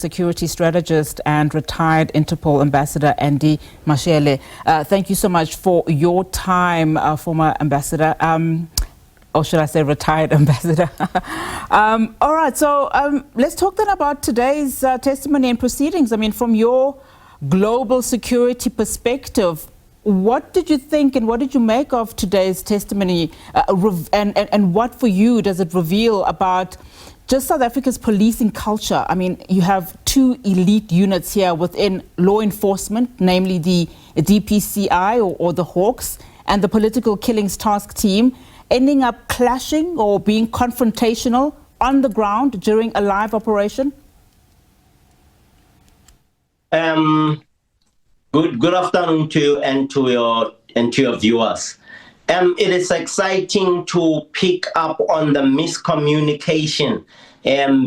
Security strategist and retired Interpol ambassador Andy Mashaile. Thank you so much for your time, former ambassador, or should I say retired ambassador. All right, so let's talk then about today's testimony and proceedings. I mean, from your global security perspective, what did you think and what did you make of today's testimony, and what for you does it reveal about just South Africa's policing culture? I mean, you have two elite units here within law enforcement, namely the DPCI or the Hawks, and the Political Killings Task Team, ending up clashing or being confrontational on the ground during a live operation? Good afternoon to you and to your viewers. It is exciting to pick up on the miscommunication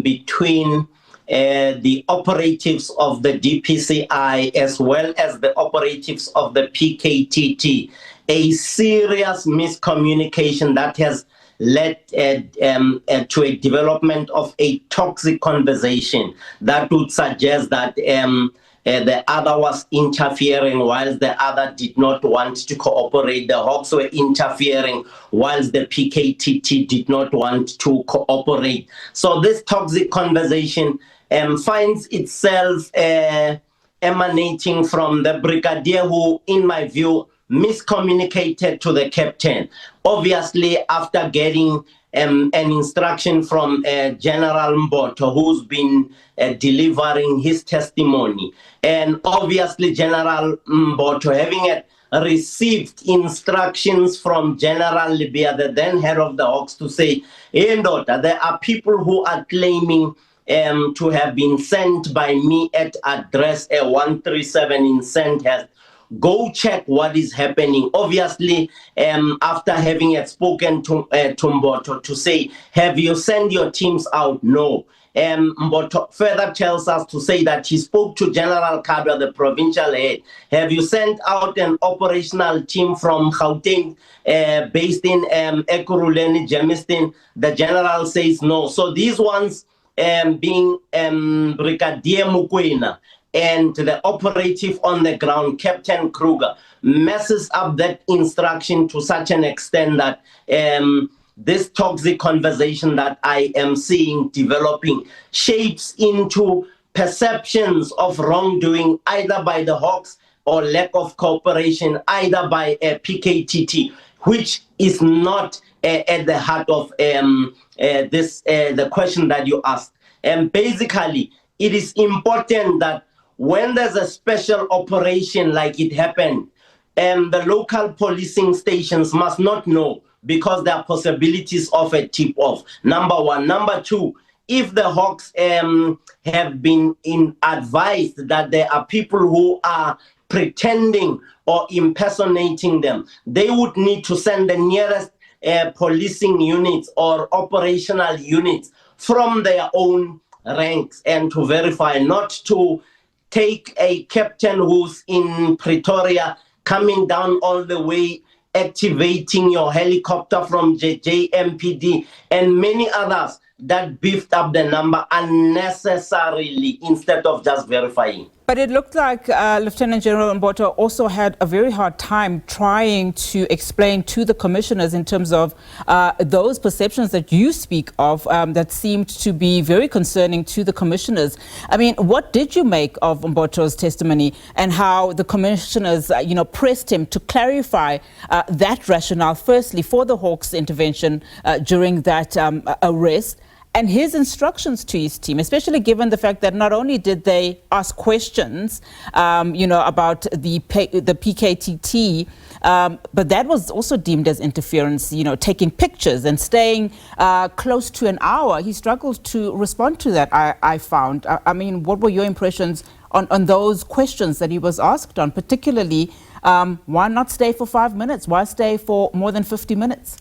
between the operatives of the DPCI as well as the operatives of the PKTT. A serious miscommunication that has led to a development of a toxic conversation that would suggest that the other was interfering whilst the other did not want to cooperate. The Hawks were interfering whilst the PKTT did not want to cooperate. So this toxic conversation finds itself emanating from the brigadier who, in my view, miscommunicated to the captain. Obviously, after getting an instruction from General Mbotho, who's been delivering his testimony. And obviously, General Mbotho, having received instructions from General Libya, the then head of the Hawks, to say, hey, daughter, there are people who are claiming to have been sent by me at address 137 in Sandhurst. Go check what is happening. Obviously, after having spoken to Mbotho to say, have you sent your teams out? No. Mbotho further tells us to say that he spoke to General Kadwa, the provincial head. Have you sent out an operational team from Gauteng based in Ekurhuleni, Germiston? The general says no. So these ones being Brigadier Mukwena and the operative on the ground, Captain Kruger, messes up that instruction to such an extent that this toxic conversation that I am seeing developing shapes into perceptions of wrongdoing either by the Hawks or lack of cooperation either by PKTT, which is not at the heart of the question that you asked. And basically, it is important that when there's a special operation like it happened, the local policing stations must not know because there are possibilities of a tip-off, number one. Number two, if the Hawks have been advised that there are people who are pretending or impersonating them, they would need to send the nearest policing units or operational units from their own ranks and to verify, not to take a captain who's in Pretoria coming down all the way, activating your helicopter from JMPD and many others that beefed up the number unnecessarily instead of just verifying. But it looked like Lieutenant General Mbotho also had a very hard time trying to explain to the commissioners in terms of those perceptions that you speak of that seemed to be very concerning to the commissioners. I mean, what did you make of Mbotho's testimony and how the commissioners, pressed him to clarify that rationale, firstly, for the Hawks intervention during that arrest, and his instructions to his team, especially given the fact that not only did they ask questions, about the PKTT, but that was also deemed as interference, taking pictures and staying close to an hour. He struggled to respond to that, I found. I mean, what were your impressions on those questions that he was asked on, particularly why not stay for 5 minutes? Why stay for more than 50 minutes?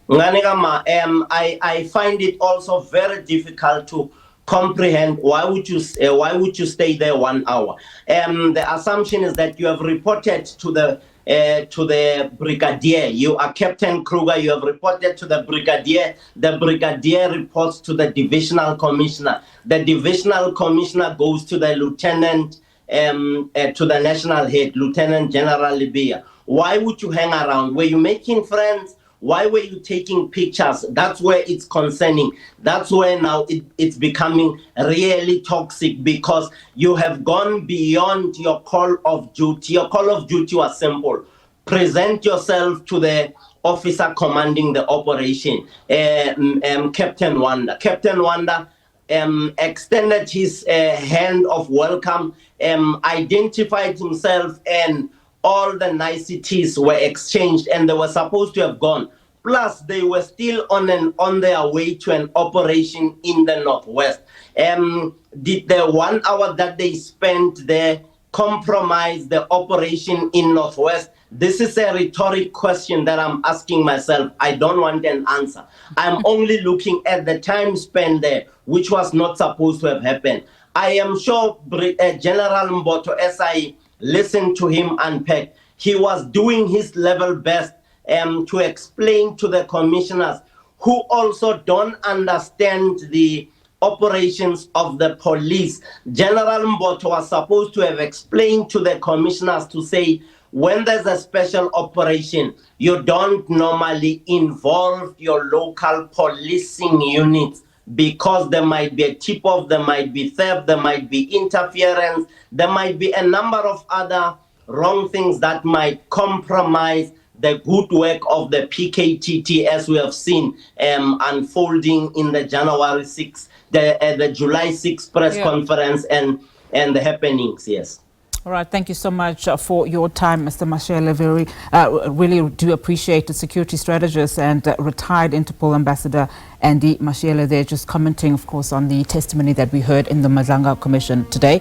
I find it also very difficult to comprehend why would you stay there 1 hour. The assumption is that you have reported to the to the brigadier. You are Captain Kruger. You have reported to the brigadier. The brigadier reports to the divisional commissioner. The divisional commissioner goes to the lieutenant, to the national head, Lieutenant General Libya. Why would you hang around? Were you making friends? Why were you taking pictures? That's where it's concerning. That's where now it's becoming really toxic, because you have gone beyond your call of duty. Your call of duty was simple. Present yourself to the officer commanding the operation, Captain Wanda. Captain Wanda extended his hand of welcome, identified himself, and all the niceties were exchanged, and they were supposed to have gone. Plus, they were still on their way to an operation in the Northwest. Did the 1 hour that they spent there compromise the operation in Northwest? This is a rhetoric question that I'm asking myself. I don't want an answer. I'm only looking at the time spent there, which was not supposed to have happened. I am sure General Mbotho, as I listened to him unpack, he was doing his level best to explain to the commissioners, who also don't understand the operations of the police. General Mbotho was supposed to have explained to the commissioners to say, when there's a special operation, you don't normally involve your local policing units, because there might be a tip-off, there might be theft, there might be interference, there might be a number of other wrong things that might compromise the good work of the PKTT, as we have seen unfolding in the January 6th, the July 6th press conference and the happenings, yes. All right, thank you so much for your time, Mr. Mashaile. Really do appreciate the security strategist and retired Interpol ambassador Andy Mashaile there, just commenting, of course, on the testimony that we heard in the Madlanga Commission today.